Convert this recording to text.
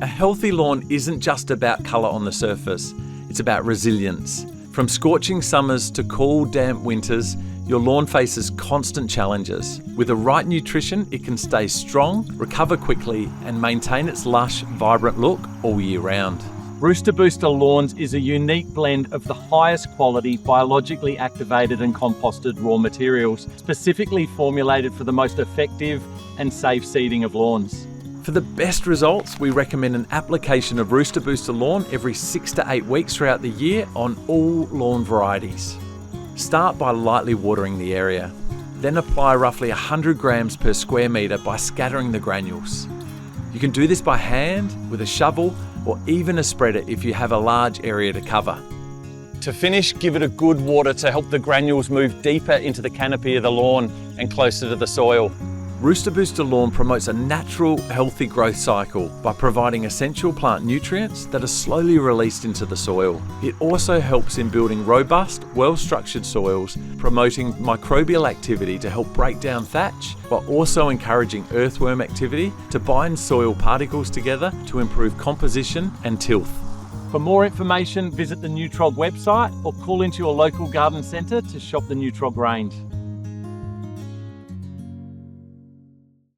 A healthy lawn isn't just about colour on the surface, it's about resilience. From scorching summers to cool, damp winters, your lawn faces constant challenges. With the right nutrition, it can stay strong, recover quickly, and maintain its lush, vibrant look all year round. Rooster Booster Lawns is a unique blend of the highest quality, biologically activated and composted raw materials, specifically formulated for the most effective and safe seeding of lawns. For the best results, we recommend an application of Rooster Booster Lawn every 6 to 8 weeks throughout the year on all lawn varieties. Start by lightly watering the area, then apply roughly 100 grams per square metre by scattering the granules. You can do this by hand, with a shovel, or even a spreader if you have a large area to cover. To finish, give it a good water to help the granules move deeper into the canopy of the lawn and closer to the soil. Rooster Booster Lawn promotes a natural, healthy growth cycle by providing essential plant nutrients that are slowly released into the soil. It also helps in building robust, well-structured soils, promoting microbial activity to help break down thatch, while also encouraging earthworm activity to bind soil particles together to improve composition and tilth. For more information, visit the Nutrog website or call into your local garden centre to shop the Nutrog range.